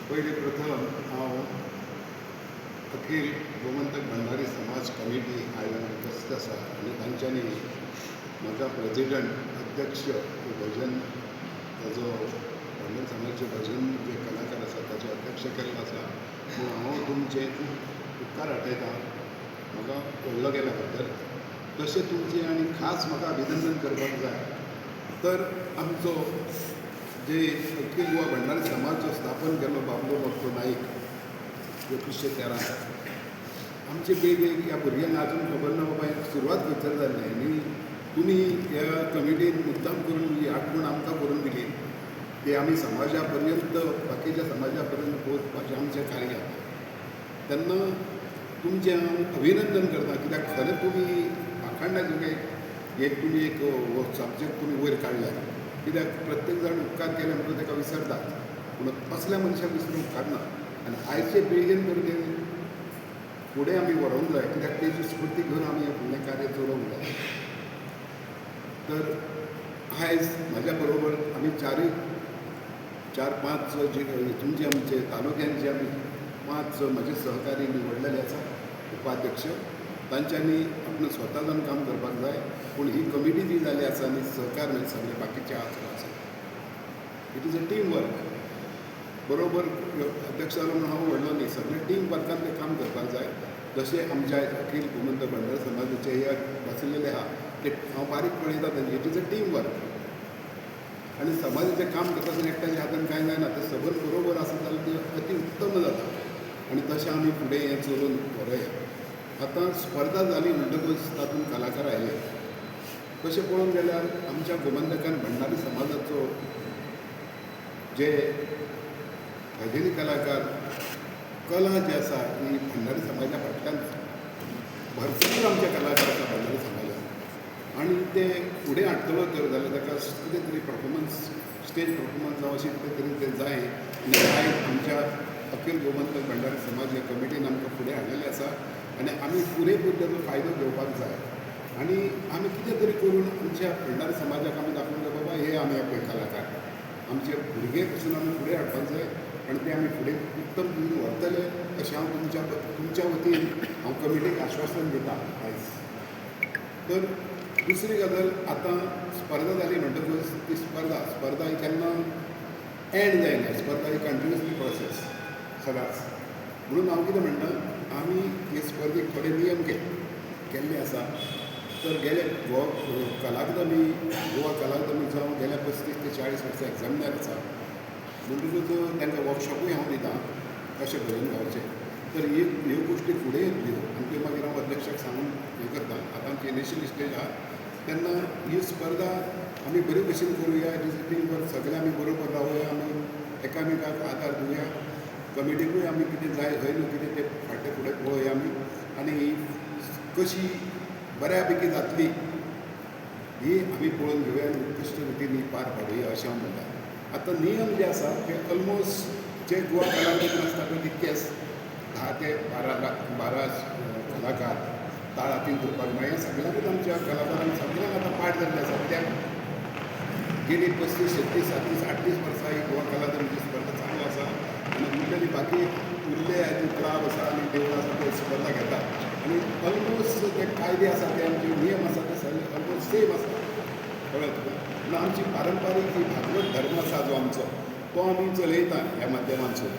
पहिले प्रथम हांव अखिल गोमंतक भंडारी समाज कमिटी आयल्यान उपस्थित आसा आनी तांच्यांनी म्हाका प्रेसिडेंट अध्यक्ष भजन ताजो भंडारी समाजाचे भजन जे कलाकार आसा ताचे अध्यक्ष केल्लो आसा पूण हांव तुमचे उपकार आठयतां म्हाका व्हडलो केल्या बद्दल. तशें तुमचें आनी खास म्हाका अभिनंदन करपाक जाय तर आमचो जे अखिल गोवा भंडारी समाज जो स्थापन केल्लो बाबलो भक्तो नाईक 1913 आमचे बेग ह्या भुरग्यांक आजून खबर ना बाबा एक सुरवात खंयसर जाल्ली आनी तुमी ह्या कमिटीन मुद्दाम करून ही आठवण आमकां करून दिली की आमी समाजा पर्यंत बाकीच्या समाजा पर्यंत पोहोचपाचें आमचें कार्य आसा. तेन्ना तुमचें हांव अभिनंदन करता कित्याक खरें तुमी आखांडाचो एक तुमी एक हो सब्जेक्ट तुमी वयर काडल्यात. कित्याक प्रत्येक जाण उपकार केले म्हणून ताका विसरतात पूण असल्या मनशाक विसरून उपकारना आनी आयचे पिळगेन भुरगें फुडें आमी व्हरोंक जाय कित्याक तेजी स्फूर्ती घेवन आमी हें फुडलें कार्य चलोवंक जाय. तर आयज म्हाज्या बरोबर आमी चार पांच जे तुमचे आमचे तालुक्यान जे आमी 5 म्हजे सहकारी निवडलेले आसा उपाध्यक्ष तांच्यांनी आपण स्वता जावन काम करपाक जाय पूण ही कमिटी जी जाली आसा आनी सहकार सगळे बाकीचे आसा it is a team work. बरोबर अध्यक्ष जालो म्हणून हांव व्हडलो न्ही सगळे टीम वर्कान तें काम करपाक जाय. जशें आमच्या अखिल गोमंतक भंडारी समाजाचे हे बसलेले आहा ते हांव बारीक पळयता तेंचे it is a team work आनी समाजाचें काम करता आसतना एकट्याच्या हातान कांय जायना तें सगळें बरोबर आसा जाल्यार तें अति उत्तम जाता आनी तशें आमी फुडें हें चलोवन व्हरया. आतां स्पर्धा जाली म्हणटकूच तातूंत कलाकार आयले. तशें पळोवंक गेल्यार आमच्या गोमंतकान भंडारी समाजाचो जे भजनी कलाकार कला जी आसा ही भंडारी समाजा फाटल्यान भरपूर आमचे कलाकार आसा भंडारी समाजान आनी ते फुडें हाडटलो तर जाल्यार ताका कितें तरी परफॉर्मन्स स्टेज परफॉर्मन्स जावं अशें कितें तरी तें जाय आनी आयज आमच्या अखिल गोमंतक भंडारी समाज ह्या कमिटीन आमकां फुडें हाडलेलें आसा आनी आमी पुरेपूर तेजो फायदो घेवपाक जाय आनी आमी कितें तरी करून आमच्या भंडारी समाजाक आमी दाखोवन जाय बाबा हे आमी पळय कलाकार आमचे भुरगे पसून आमी फुडें हाडपाक जाय आनी ते आमी फुडें उत्तम करून व्हरतले अशें हांव तुमच्या वतीन हांव कमिटीक आश्वासन दितां आयज. तर दुसरी गजाल आतां स्पर्धा जाली म्हणटकूच ती स्पर्धा ही केन्ना एंड जायना. स्पर्धा ही कंटिन्युअसली प्रोसेस सदांच म्हणून हांव कितें म्हणटा आमी हे स्पर्धेक थोडे नियम केल्ले आसा. तर गेले कलाकदमी गोवा कलाकदमी जावन गेल्या 35 ते 40 वर्सां एग्जामिनार आसा म्हणटकूच तांकां वर्कशॉपूय हांव दितां कशें भजन गावचें. तर ह्यो गोश्टी फुडें येतल्यो आनी त्यो मागीर हांव अध्यक्षाक सांगून हें करतां. आतां आमची नॅशनल स्टेज आहा तेन्ना ही स्पर्धा आमी बरे भशेन करुया डिसिप्लीन सगळे आमी बरोबर रावया आमी एकामेकाक आदार दिवया कमिटीकूय आमी कितें जाय खंय न्हू कितें तें फाटलें फुडें पळोवया आमी आनी ही कशी बऱ्या पैकी जातली ही आमी पळोवन घेवया आनी उत्कृश्ट रितीन ही पार पाडुया अशें हांव म्हणटा. आतां नियम जे आसा ते ऑलमोस्ट जे गोवा कलाकार आसता पळय तितकेच 10 ते 12 कलाकार ताळ हातीन धरपाक मेळ्ळे. सगळ्यांकूच आमच्या कलाकारांक सगळ्यांक आतां पाठ जाल्लें आसा कित्याक गेली 35, 36, 37, 38 वर्सां ही गोवा कलाकारांची स्पर्धा चालू आसा आनी उरलेली बाकी उरले क्लब आसा आनी देवळां आसा ते स्पर्धा घेतात आनी ऑलमोस्ट ते कायदे आसा ते आमचे नियम आसा ते सगळे ऑलमोस्ट सेम आसा कळ्ळें तुका. पूण आमची पारंपारीक जी भागवत धर्म आसा जो आमचो तो आमी चलयता ह्या माध्यमांतसून